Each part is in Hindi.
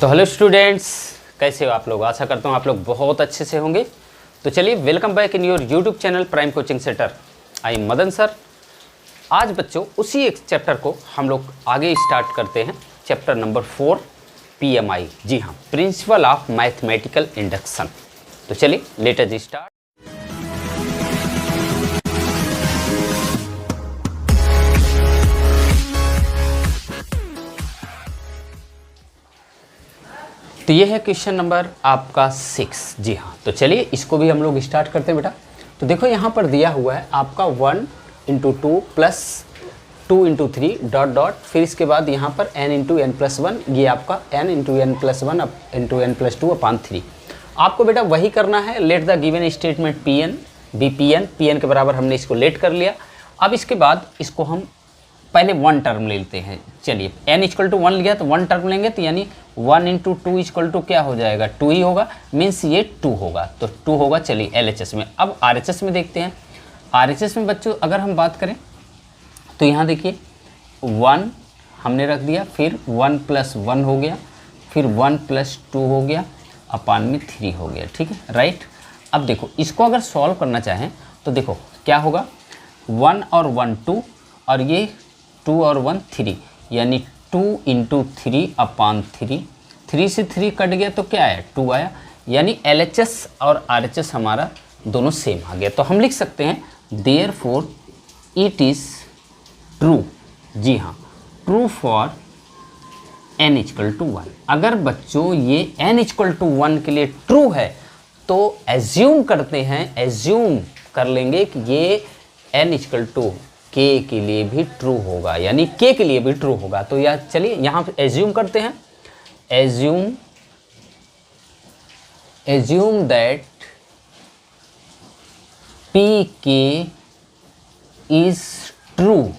तो हेलो स्टूडेंट्स, कैसे हो आप लोग। आशा करता हूँ आप लोग बहुत अच्छे से होंगे। तो चलिए, welcome back in your YouTube channel prime coaching centre. I am Madan sir. आज बच्चों उसी एक चैप्टर को हम लोग आगे स्टार्ट करते हैं। चैप्टर नंबर 4 PMI, जी हाँ, प्रिंसिपल ऑफ मैथमेटिकल इंडक्शन। तो चलिए लेट अस स्टार्ट। तो ये है क्वेश्चन नंबर आपका 6। जी हाँ, तो चलिए इसको भी हम लोग स्टार्ट करते हैं बेटा। तो देखो यहाँ पर दिया हुआ है आपका 1 × 2 प्लस 2 × 3 डॉट डॉट, फिर इसके बाद यहाँ पर n × n+1, ये आपका n × n+1 × n+2 अपॉन 3। आपको बेटा वही करना है। Let the given statement Pn के बराबर हमने इसको लेट कर लिया। अब इसके बाद इसको हम पहले 1 टर्म लेते हैं। चलिए n = 1 लिया तो 1 टर्म लेंगे, तो यानी 1 × 2 = क्या हो जाएगा, 2 ही होगा। मीन्स ये 2 होगा, तो 2 होगा। चलिए LHS में। अब RHS में देखते हैं। RHS में बच्चों अगर हम बात करें तो यहाँ देखिए 1 हमने रख दिया, फिर 1 + 1 हो गया, फिर 1 + 2 हो गया, अपान में 3 हो गया। ठीक है, राइट। अब देखो इसको अगर सॉल्व करना चाहें तो देखो क्या होगा, 1 और 1 2, और ये 2 और 1 3, यानी 2 × 3 अपॉन 3। 3 से 3 कट गया तो क्या आया, 2 आया। यानी LHS और RHS हमारा दोनों सेम आ गया। तो हम लिख सकते हैं देयरफॉर इट इज़ ट्रू। जी हाँ, ट्रू फॉर n = 1। अगर बच्चों ये n = 1 के लिए ट्रू है तो एज्यूम करते हैं, एज्यूम कर लेंगे कि ये n = k के लिए भी ट्रू होगा, यानी k के लिए भी ट्रू होगा। तो यार चलिए यहाँ पे एज्यूम करते हैं। Assume that pk is true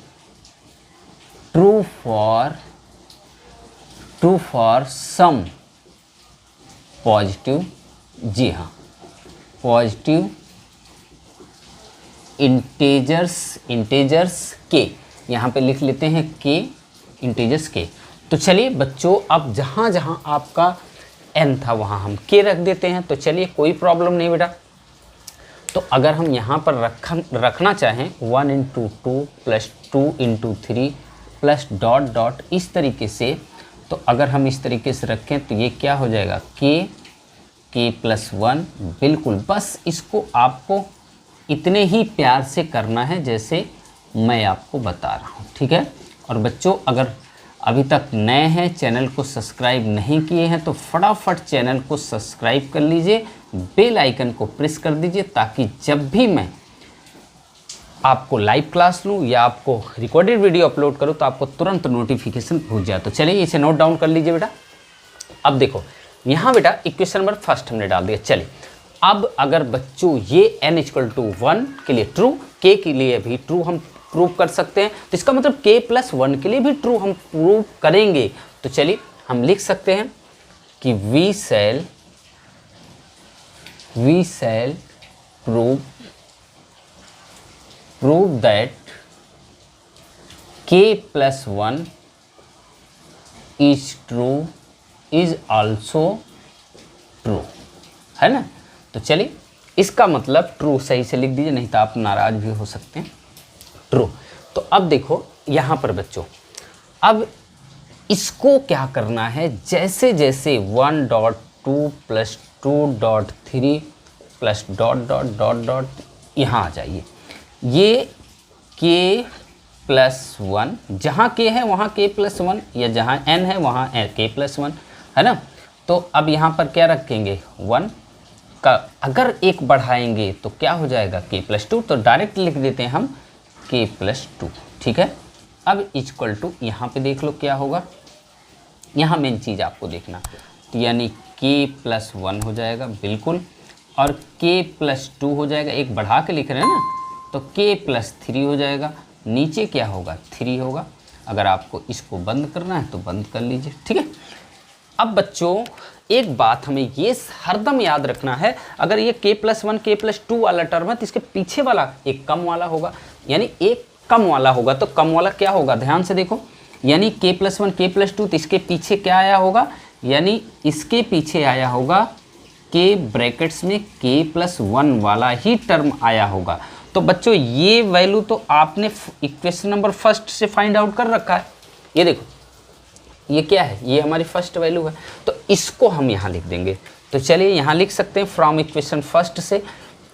for some positive, जी हाँ, पॉजिटिव इंटेजर्स के, यहाँ पे लिख लेते हैं के, इंटेजर्स के। तो चलिए बच्चों, अब जहाँ जहाँ आपका n था वहाँ हम k रख देते हैं। तो चलिए कोई प्रॉब्लम नहीं बेटा। तो अगर हम यहाँ पर रखना चाहें 1 × 2 प्लस 2 × 3 प्लस डॉट डॉट इस तरीके से, तो अगर हम इस तरीके से रखें तो ये क्या हो जाएगा, k + 1। बिल्कुल, बस इसको आपको इतने ही प्यार से करना है जैसे मैं आपको बता रहा हूँ। ठीक है। और बच्चों अगर अभी तक नए हैं, चैनल को सब्सक्राइब नहीं किए हैं, तो फटाफट चैनल को सब्सक्राइब कर लीजिए, बेल आइकन को प्रेस कर दीजिए, ताकि जब भी मैं आपको लाइव क्लास लूँ या आपको रिकॉर्डेड वीडियो अपलोड करूँ तो आपको तुरंत नोटिफिकेशन पहुँच जाए। तो चलिए इसे नोट डाउन कर लीजिए बेटा। अब देखो यहाँ बेटा इक्वेशन नंबर 1 हमने डाल दिया। चलिए अब अगर बच्चों ये n = 1 के लिए ट्रू, k के लिए भी ट्रू हम प्रूव कर सकते हैं, तो इसका मतलब k + 1 के लिए भी ट्रू हम प्रूव करेंगे। तो चलिए हम लिख सकते हैं कि we shall prove that k + 1 is also true, है ना। तो चलिए इसका मतलब ट्रू सही से लिख दीजिए, नहीं तो आप नाराज भी हो सकते हैं। ट्रू। तो अब देखो यहाँ पर बच्चों, अब इसको क्या करना है, जैसे जैसे 1.2 + 2.3 plus dot dot dot dot यहाँ आ जाइए। ये k + 1, जहाँ k है वहाँ k + 1, या जहाँ n है वहाँ k + 1, है ना। तो अब यहाँ पर क्या रखेंगे, 1 का अगर एक बढ़ाएंगे तो क्या हो जाएगा, k + 2। तो डायरेक्ट लिख देते हैं हम k + 2। ठीक है। अब इक्वल टू यहाँ पे देख लो क्या होगा, यहाँ मेन चीज़ आपको देखना, तो यानी k + 1 हो जाएगा बिल्कुल, और k + 2 हो जाएगा। एक बढ़ा के लिख रहे हैं ना, तो k + 3 हो जाएगा। नीचे क्या होगा, 3 होगा। अगर आपको इसको बंद करना है तो बंद कर लीजिए। ठीक है। अब बच्चों एक बात हमें ये हरदम याद रखना है, अगर ये k + 1 k + 2 वाला टर्म है तो इसके पीछे वाला एक कम वाला होगा, यानी एक कम वाला होगा। तो कम वाला क्या होगा, ध्यान से देखो, यानी k + 1 k + 2, तो इसके पीछे क्या आया होगा, यानी इसके पीछे आया होगा के ब्रैकेट्स में k+1 वाला ही टर्म आया होगा। तो बच्चों ये वैल्यू तो आपने इक्वेशन नंबर फर्स्ट से फाइंड आउट कर रखा है। ये देखो ये क्या है, ये हमारी फर्स्ट वैल्यू है, तो इसको हम यहाँ लिख देंगे। तो चलिए यहाँ लिख सकते हैं फ्रॉम इक्वेशन फर्स्ट से।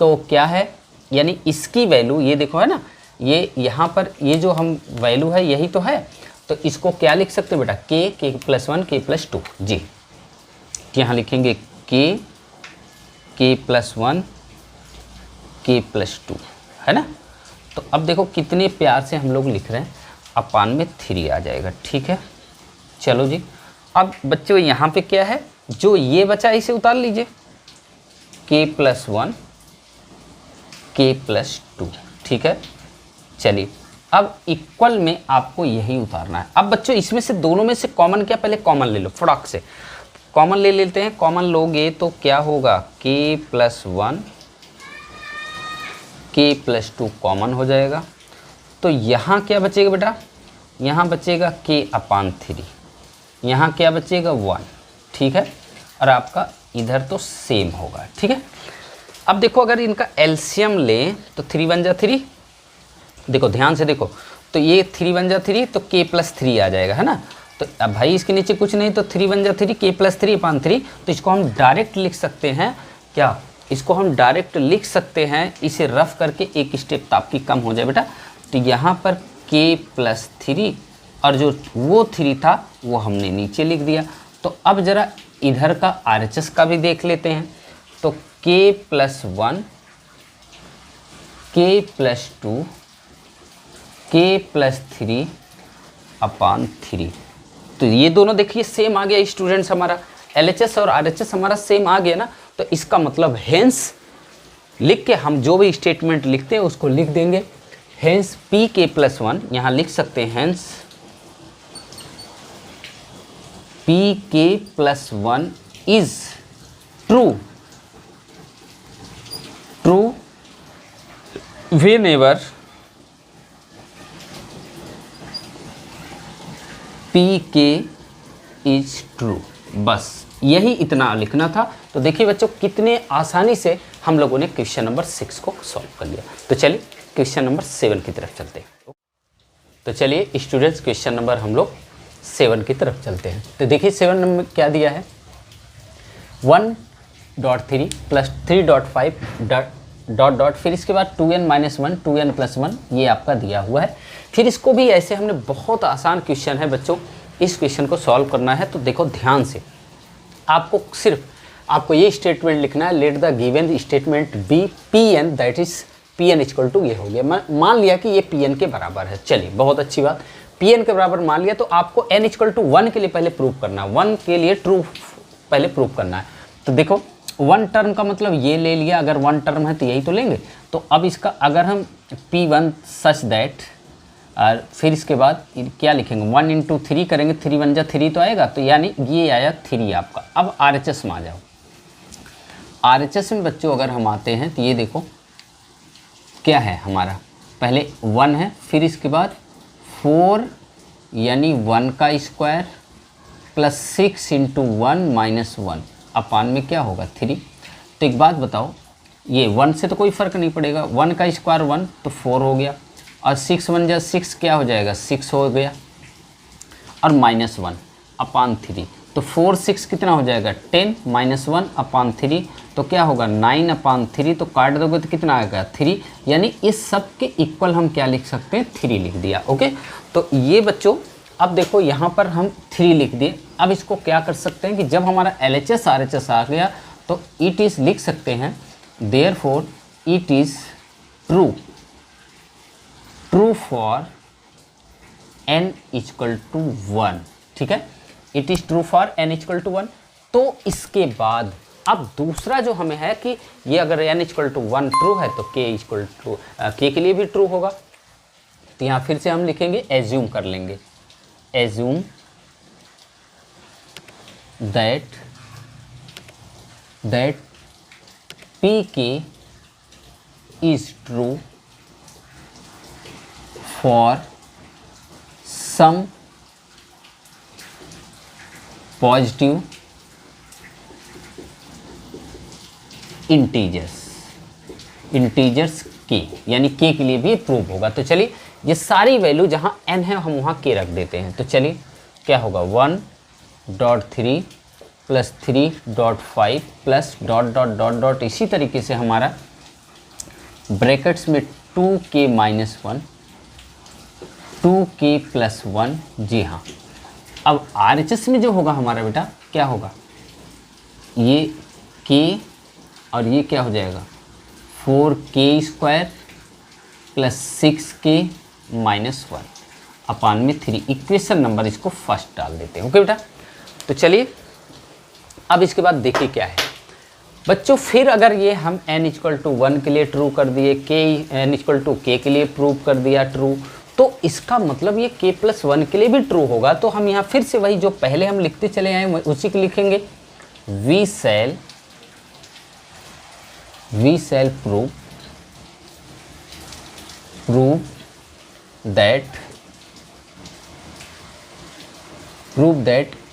तो क्या है, यानी इसकी वैल्यू ये देखो है ना, ये यहाँ पर ये जो हम वैल्यू है यही तो है। तो इसको क्या लिख सकते हैं बेटा, k+1 k+2 जी। यहाँ लिखेंगे k+1 k+2 है ना। तो अब देखो कितने प्यार से हम लोग लिख रहे हैं, अपान में 3 आ जाएगा, ठीक है। चलो जी, अब बच्चों यहाँ पे क्या है, जो ये बचा इसे उतार लीजिए, k+1 k+2, ठीक है। चलिए अब इक्वल में आपको यही उतारना है। अब बच्चों इसमें से दोनों में से कॉमन क्या, पहले कॉमन ले लो, फटाक से कॉमन ले लेते हैं। कॉमन लोगे तो क्या होगा, k+1 k+2 कॉमन हो जाएगा। तो यहाँ क्या बचेगा बेटा, यहाँ बचेगा k/3, यहाँ क्या बचेगा 1, ठीक है। और आपका इधर तो सेम होगा, ठीक है। अब देखो अगर इनका एलसीएम लें तो 3 1 जा 3, देखो ध्यान से देखो, तो ये 3 1 जा 3 तो k+3 आ जाएगा, है ना। तो अब भाई इसके नीचे कुछ नहीं, तो 3 1 जा 3 k+3/3। तो इसको हम डायरेक्ट लिख सकते हैं क्या, इसको हम डायरेक्ट लिख सकते हैं, इसे रफ करके एक स्टेप तो आपकी कम हो जाए बेटा। तो यहाँ पर k+3 और जो वो 3 था वो हमने नीचे लिख दिया। तो अब ज़रा इधर का RHS का भी देख लेते हैं। तो k+1 k+2 k+3/3, तो ये दोनों देखिए सेम आ गया स्टूडेंट्स, हमारा LHS और RHS हमारा सेम आ गया ना। तो इसका मतलब हेंस लिख के हम जो भी स्टेटमेंट लिखते हैं उसको लिख देंगे। हेंस pk+1 यहाँ लिख सकते हैं, hence pk+1 is true whenever pk is true. बस यही इतना लिखना था। तो देखिए बच्चों कितने आसानी से हम लोगों ने क्वेश्चन नंबर 6 को सॉल्व कर लिया। तो चलिए क्वेश्चन नंबर 7 की तरफ चलते हैं। तो चलिए स्टूडेंट्स क्वेश्चन नंबर हम लोग 7 की तरफ चलते हैं। तो देखिए 7 नंबर क्या दिया है, 1.3 + 3.5 डॉट फिर इसके बाद 2n - 1 2n+1 ये आपका दिया हुआ है। फिर इसको भी ऐसे हमने, बहुत आसान क्वेश्चन है बच्चों, इस क्वेश्चन को सॉल्व करना है। तो देखो ध्यान से, आपको सिर्फ आपको ये स्टेटमेंट लिखना है, let the given statement be Pn, that is Pn = ये हो गया। मान लिया कि ये Pn के बराबर है। चलिए बहुत अच्छी बात, Pn के बराबर मान लिया। तो आपको n = 1 के लिए पहले प्रूव करना है, 1 के लिए ट्रू पहले प्रूव करना है। तो देखो 1 टर्म का मतलब ये ले लिया, अगर 1 टर्म है तो यही तो लेंगे। तो अब इसका अगर हम P1 सच दैट, और फिर इसके बाद क्या लिखेंगे, 1 × 3 करेंगे, 3 1 जा 3 तो आएगा, तो यानी ये आया 3 आपका। अब RHS में आ जाओ। RHS में बच्चों अगर हम आते हैं तो ये देखो क्या है हमारा, पहले 1 है, फिर इसके बाद 4 यानी 1 का स्क्वायर प्लस 6 × 1 - 1 अपान में क्या होगा 3। तो एक बात बताओ, ये 1 से तो कोई फ़र्क नहीं पड़ेगा, 1 का स्क्वायर 1 तो 4 हो गया, और 6 1 जा 6 क्या हो जाएगा 6 हो गया, और -1 अपान 3। तो 4 6 कितना हो जाएगा 10, -1 अपान 3 तो क्या होगा 9/3। तो काट दोगे तो कितना आएगा 3, यानी इस सब के इक्वल हम क्या लिख सकते हैं 3 लिख दिया। ओके, तो ये बच्चों अब देखो यहाँ पर हम 3 लिख दिए। अब इसको क्या कर सकते हैं कि जब हमारा LHS RHS आ गया तो इट इज़ लिख सकते हैं, therefore it is true for n = 1, ठीक है, it is true for n = 1। तो इसके बाद अब दूसरा जो हमें है कि ये अगर n = 1 ट्रू है तो k के लिए भी ट्रू होगा। तो यहाँ फिर से हम लिखेंगे, एज्यूम कर लेंगे, assume that pk is true for some positive integers के, यानी के लिए भी प्रूव होगा। तो चलिए ये सारी वैल्यू जहाँ n है हम वहाँ के रख देते हैं। तो चलिए क्या होगा 1.3 plus 3.5 plus dot dot dot dot, इसी तरीके से हमारा ब्रैकेट्स में 2k माइनस 1, 2k प्लस 1। जी हाँ, अब RHS में जो होगा हमारा बेटा क्या होगा, ये k और ये क्या हो जाएगा 4k square plus 6k minus 1 अपान में 3। इक्वेशन नंबर इसको फर्स्ट डाल देते हैं। ओके बेटा, तो चलिए अब इसके बाद देखिए क्या है बच्चों। फिर अगर ये हम n इक्वल टू 1 के लिए ट्रू कर दिए, n इक्वल टू k के लिए प्रूव कर दिया ट्रू, तो इसका मतलब ये k प्लस 1 के लिए भी ट्रू होगा। तो हम यहाँ फिर से वही जो पहले हम लिखते चले आए उसी को लिखेंगे, we shall prove that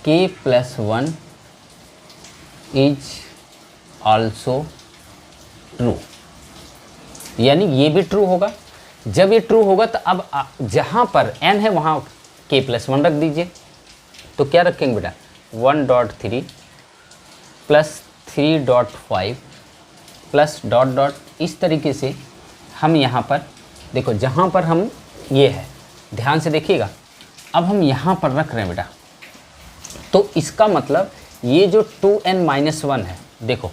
k plus 1 is also true, यानी ये भी ट्रू होगा। जब ये ट्रू होगा तो अब जहाँ पर n है वहाँ k प्लस 1 रख दीजिए। तो क्या रखेंगे बेटा 1.3 प्लस 3.5 प्लस डॉट डॉट, इस तरीके से हम यहाँ पर देखो, जहाँ पर हम ये है ध्यान से देखिएगा, अब हम यहाँ पर रख रहे हैं बेटा। तो इसका मतलब ये जो 2n माइनस 1 है, देखो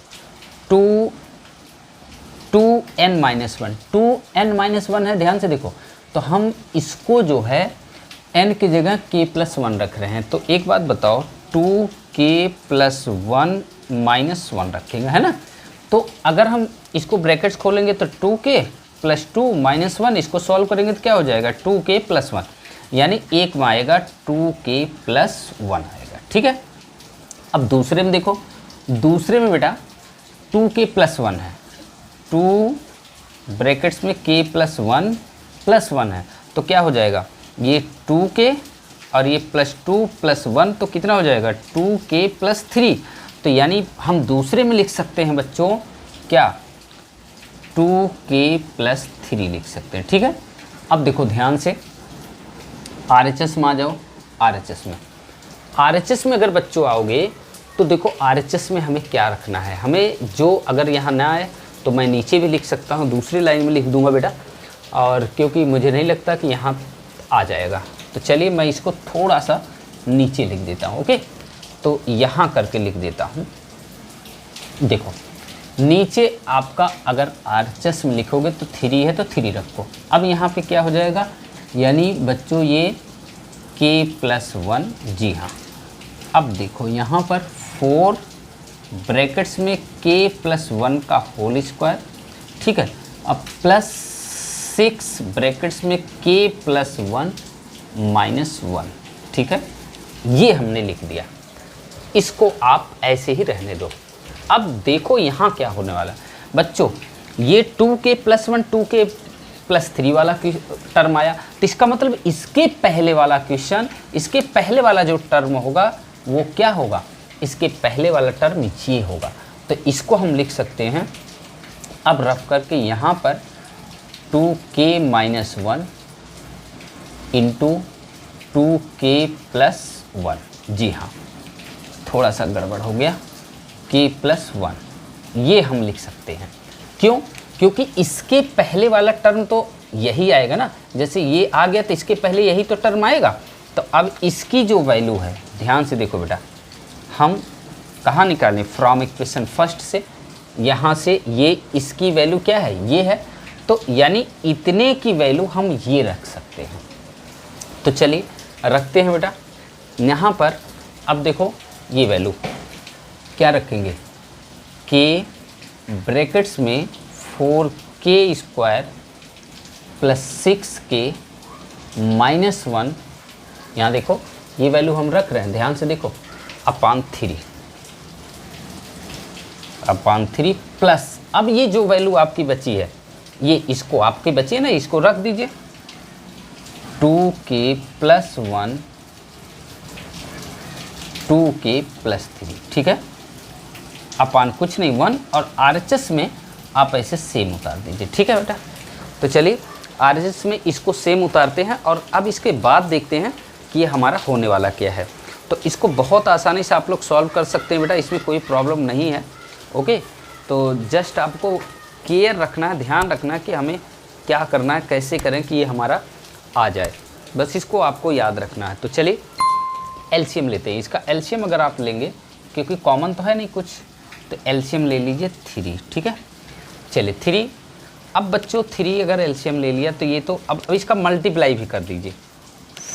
2n माइनस 1 है, ध्यान से देखो। तो हम इसको जो है n की जगह k प्लस 1 रख रहे हैं। तो एक बात बताओ, 2k प्लस 1 माइनस 1 रखेंगे, है ना। तो अगर हम इसको ब्रैकेट्स खोलेंगे तो 2k प्लस 2 माइनस 1, इसको सॉल्व करेंगे तो क्या हो जाएगा 2k प्लस 1, यानी एक में आएगा 2k प्लस 1 आएगा। ठीक है, अब दूसरे में देखो, दूसरे में बेटा 2k प्लस 1 है, 2 ब्रैकेट्स में k प्लस 1 है, तो क्या हो जाएगा ये 2k और ये प्लस 2 प्लस 1, तो कितना हो जाएगा 2k प्लस 3। तो यानी हम दूसरे में लिख सकते हैं बच्चों क्या 2k प्लस 3 लिख सकते हैं। ठीक है, अब देखो ध्यान से RHS में आ जाओ। RHS में अगर बच्चों आओगे तो देखो RHS में हमें क्या रखना है, हमें जो अगर यहाँ ना आए तो मैं नीचे भी लिख सकता हूँ, दूसरी लाइन में लिख दूंगा बेटा, और क्योंकि मुझे नहीं लगता कि यहाँ आ जाएगा। तो चलिए मैं इसको थोड़ा सा नीचे लिख देता हूँ। ओके, तो यहाँ करके लिख देता हूँ। देखो नीचे आपका अगर RHS में लिखोगे तो 3 है तो 3 रखो। अब यहाँ पे क्या हो जाएगा, यानी बच्चों ये k प्लस 1। जी हाँ, अब देखो यहाँ पर 4 ब्रैकेट्स में k प्लस 1 का होल स्क्वायर। ठीक है, अब प्लस 6 ब्रैकेट्स में k प्लस 1 माइनस 1। ठीक है, ये हमने लिख दिया, इसको आप ऐसे ही रहने दो। अब देखो यहाँ क्या होने वाला बच्चों, ये 2k प्लस 1 2k प्लस 3 वाला टर्म आया, तो इसका मतलब इसके पहले वाला क्वेश्चन, इसके पहले वाला जो टर्म होगा वो क्या होगा, इसके पहले वाला टर्म ये होगा। तो इसको हम लिख सकते हैं अब रफ करके यहाँ पर 2k minus 1 into 2k plus 1। जी हाँ, थोड़ा सा गड़बड़ हो गया, k प्लस 1 ये हम लिख सकते हैं। क्यों? क्योंकि इसके पहले वाला टर्म तो यही आएगा ना, जैसे ये आ गया तो इसके पहले यही तो टर्म आएगा। तो अब इसकी जो वैल्यू है, ध्यान से देखो बेटा, हम कहाँ निकालें, फ्रॉम इक्वेशन फर्स्ट से, यहाँ से ये इसकी वैल्यू क्या है, ये है, तो यानी इतने की वैल्यू हम ये रख सकते हैं। तो चलिए रखते हैं बेटा यहाँ पर। अब देखो ये वैल्यू क्या रखेंगे, k ब्रैकेट्स में 4k square plus 6k minus 1, यहाँ देखो ये वैल्यू हम रख रहे हैं, ध्यान से देखो, अपान 3 प्लस, अब ये जो वैल्यू आपकी बची है, ये इसको आपकी बची है ना, इसको रख दीजिए 2k प्लस 1 2k प्लस 3। ठीक है, अपान कुछ नहीं 1, और RHS में आप ऐसे सेम उतार दीजिए। ठीक है बेटा, तो चलिए RHS में इसको सेम उतारते हैं और अब इसके बाद देखते हैं कि ये हमारा होने वाला क्या है। तो इसको बहुत आसानी से आप लोग सॉल्व कर सकते हैं बेटा, इसमें कोई प्रॉब्लम नहीं है। ओके, तो जस्ट आपको केयर रखना है, ध्यान रखना है कि हमें क्या करना है, कैसे करें कि ये हमारा आ जाए, बस इसको आपको याद रखना है। तो चलिए एलसीएम लेते हैं। इसका एलसीएम अगर आप लेंगे, क्योंकि कॉमन तो है नहीं कुछ, तो एलसीएम ले लीजिए 3। ठीक है, चलिए 3। अब बच्चों 3 अगर एलसीएम ले लिया तो ये तो अब इसका मल्टीप्लाई भी कर दीजिए।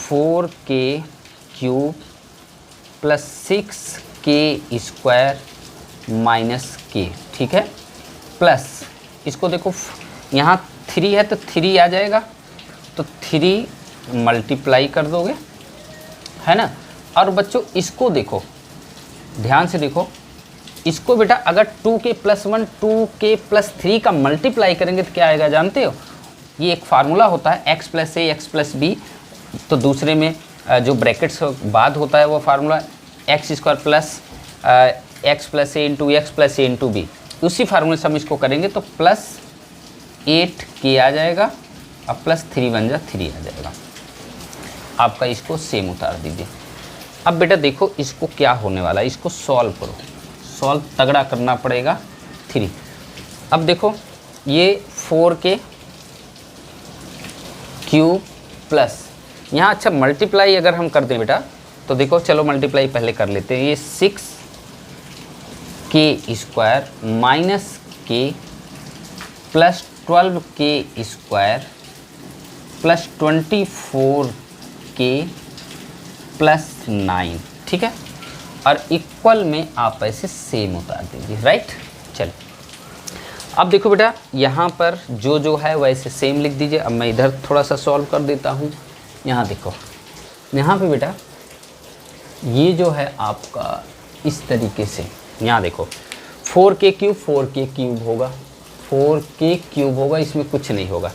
4k³ plus 6k² minus k। ठीक है, प्लस इसको देखो यहाँ 3 है तो 3 आ जाएगा, तो 3 मल्टीप्लाई कर दोगे, है ना। और बच्चों इसको देखो, ध्यान से देखो, इसको बेटा अगर 2k + 1 2k + 3 का मल्टीप्लाई करेंगे तो क्या आएगा जानते हो? ये एक फार्मूला होता है x + a x + b, तो दूसरे में जो ब्रैकेट्स बाद होता है वो formula x² + x + a × x + a × b। उसी फार्मूले से हम इसको करेंगे तो +8k आ जाएगा, अब +3 बन जा 3 आ जाएगा। आपका इसको सेम उतार दीजिए। अब बेटा देखो इसको क्या होने वाला है, इसको सॉल्व करो, सॉल्व तगड़ा करना पड़ेगा। 3 अब देखो ये 4k³ प्लस यहाँ, अच्छा मल्टीप्लाई अगर हम कर दें बेटा तो देखो, चलो मल्टीप्लाई पहले कर लेते हैं। ये 6k² minus k plus 12k² plus 24k plus 9। ठीक है, और इक्वल में आप ऐसे सेम उतार दीजिए। राइट, चलो अब देखो बेटा यहाँ पर जो है वैसे सेम लिख दीजिए। अब मैं इधर थोड़ा सा सॉल्व कर देता हूँ। यहाँ देखो, यहाँ पे बेटा ये जो है आपका इस तरीके से, यहाँ देखो 4k³ 4k³ होगा, 4k³ होगा, इसमें कुछ नहीं होगा,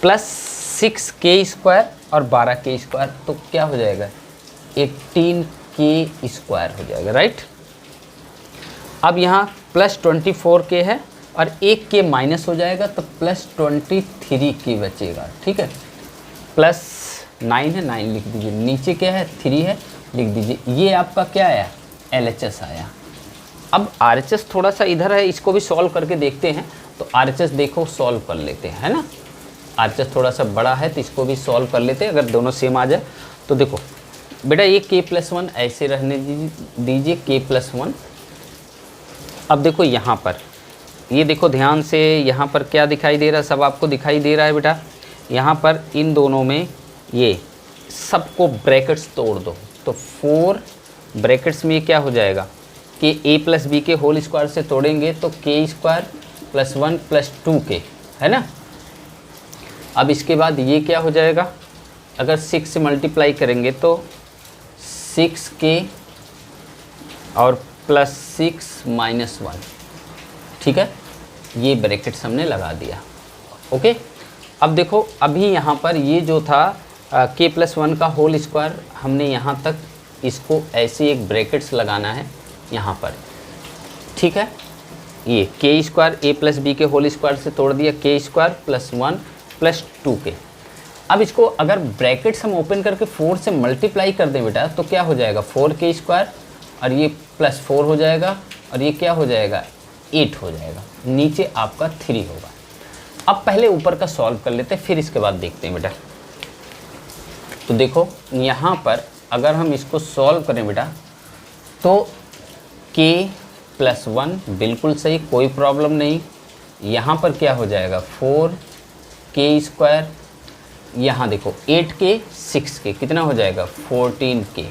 प्लस 6k² और 12k², तो क्या हो जाएगा 18k² हो जाएगा। राइट, अब यहाँ प्लस 24k है और 1k माइनस हो जाएगा तो प्लस 23k बचेगा। ठीक है, प्लस 9 है, 9 लिख दीजिए, नीचे क्या है 3 है, लिख दीजिए। ये आपका क्या आया, LHS आया। अब RHS थोड़ा सा इधर है, इसको भी सॉल्व करके देखते हैं। तो RHS देखो सॉल्व कर लेते हैं, है ना। RHS थोड़ा सा बड़ा है तो इसको भी सॉल्व कर लेते हैं, अगर दोनों सेम आ जाए तो। देखो बेटा ये k+1 ऐसे रहने दीजिए, k+1। अब देखो यहाँ पर ये देखो ध्यान से, यहाँ पर क्या दिखाई दे रहा है, सब आपको दिखाई दे रहा है बेटा। यहाँ पर इन दोनों में ये सबको ब्रैकेट्स तोड़ दो, तो 4 ब्रैकेट्स में ये क्या हो जाएगा कि a + b के होल स्क्वायर से तोड़ेंगे तो k² + 1 + 2k, है ना। अब इसके बाद ये क्या हो जाएगा, अगर 6 से मल्टीप्लाई करेंगे तो 6k और +6 - 1। ठीक है, ये ब्रैकेट्स हमने लगा दिया। ओके, अब देखो अभी यहाँ पर ये जो था k+1 का होल स्क्वायर, हमने यहाँ तक इसको ऐसे एक ब्रैकेट्स लगाना है यहाँ पर। ठीक है, ये k² a + b के होल स्क्वायर से तोड़ दिया, k² + 1 + 2k। अब इसको अगर ब्रैकेट्स हम ओपन करके 4 से मल्टीप्लाई कर दें बेटा तो क्या हो जाएगा 4k² और ये +4 हो जाएगा और ये क्या हो जाएगा 8 हो जाएगा, नीचे आपका 3 होगा। अब पहले ऊपर का सॉल्व कर लेते हैं, फिर इसके बाद देखते हैं बेटा। तो देखो यहाँ पर अगर हम इसको सॉल्व करें बेटा तो k+1 बिल्कुल सही, कोई प्रॉब्लम नहीं। यहाँ पर क्या हो जाएगा 4k², यहाँ देखो 8k 6k कितना हो जाएगा 14k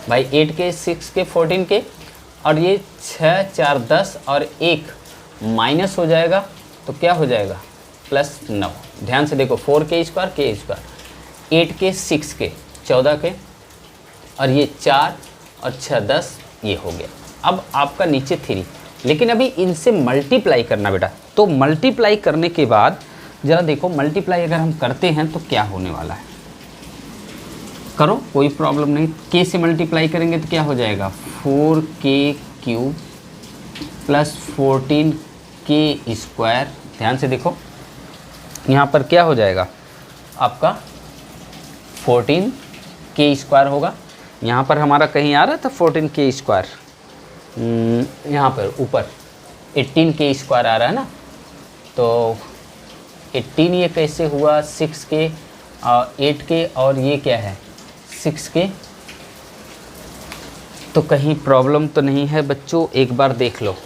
भाई, 8k 6k 14k, और ये 6 4 10 और 1 माइनस हो जाएगा तो क्या हो जाएगा +9। ध्यान से देखो 4k² k², 8k 6k 14k, और ये 4 और 6 10 ये हो गया। अब आपका नीचे 3, लेकिन अभी इनसे मल्टीप्लाई करना बेटा। तो मल्टीप्लाई करने के बाद ज़रा देखो, मल्टीप्लाई अगर हम करते हैं तो क्या होने वाला है, करो कोई प्रॉब्लम नहीं। k से मल्टीप्लाई करेंगे तो क्या हो जाएगा 4k³ प्लस 14k²। ध्यान से देखो यहाँ पर क्या हो जाएगा आपका 14k² होगा। यहाँ पर हमारा कहीं आ रहा था 14k², यहाँ पर ऊपर 18k² आ रहा है ना, तो 18 ये कैसे हुआ 6k 8k और ये क्या है 6k। तो कहीं प्रॉब्लम तो नहीं है बच्चों, एक बार देख लो।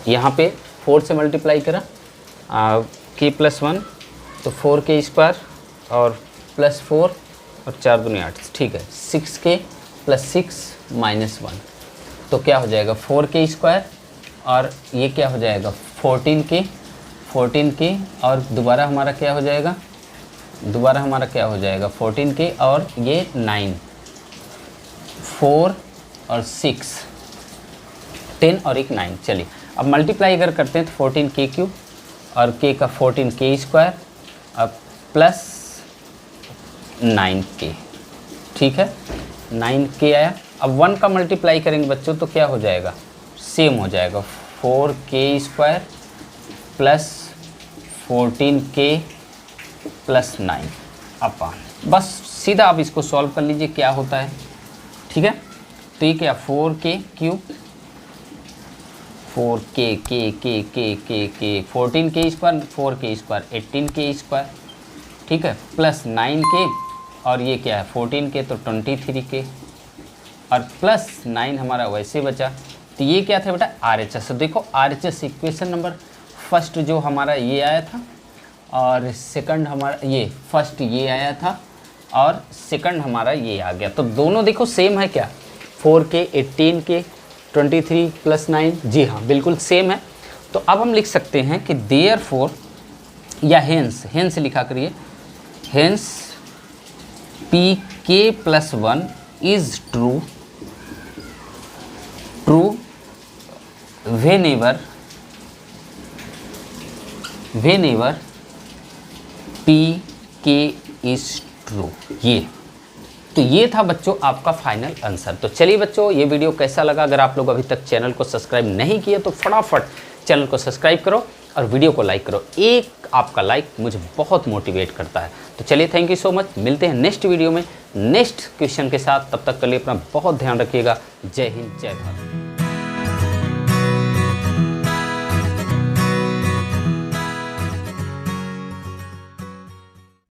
यहाँ पे 4 से मल्टीप्लाई करा k+1 तो 4k² और +4 और 4 दूनी 8, ठीक है। 6k + 6 - 1 तो क्या हो जाएगा 4k² और ये क्या हो जाएगा 14k और दोबारा हमारा क्या हो जाएगा 14k और ये 9, 4 और 6, 10 और एक 9। चलिए अब मल्टीप्लाई अगर करते हैं तो 14k³ और k का 14k² अब प्लस 9k, ठीक है 9k आया। अब 1 का मल्टीप्लाई करेंगे बच्चों तो क्या हो जाएगा सेम हो जाएगा 4k² प्लस 14k प्लस 9 अपान। बस सीधा आप इसको सॉल्व कर लीजिए क्या होता है, ठीक है। तो ये क्या 4k³ 14k² 4k² 18k², ठीक है, प्लस 9k और ये क्या है 14k तो 23k और प्लस 9 हमारा वैसे बचा। तो ये क्या था बेटा RHS। तो देखो RHS इक्वेशन नंबर फर्स्ट जो हमारा ये आया था और सेकंड हमारा ये फर्स्ट ये आया था और सेकंड हमारा ये आ गया। तो दोनों देखो सेम है क्या 4k 18k 23 + 9, जी हाँ बिल्कुल सेम है। तो अब हम लिख सकते हैं कि देयरफॉर या हेंस लिखा करिए, hence pk+1 is true whenever pk is true। तो ये था बच्चों आपका फाइनल आंसर। तो चलिए बच्चों ये वीडियो कैसा लगा, अगर आप लोग अभी तक चैनल को सब्सक्राइब नहीं किए तो फटाफट चैनल को सब्सक्राइब करो और वीडियो को लाइक करो। एक आपका लाइक मुझे बहुत मोटिवेट करता है। तो चलिए थैंक यू सो मच, मिलते हैं नेक्स्ट वीडियो में नेक्स्ट क्वेश्चन के साथ। तब तक के लिए अपना बहुत ध्यान रखिएगा। जय हिंद जय भारत।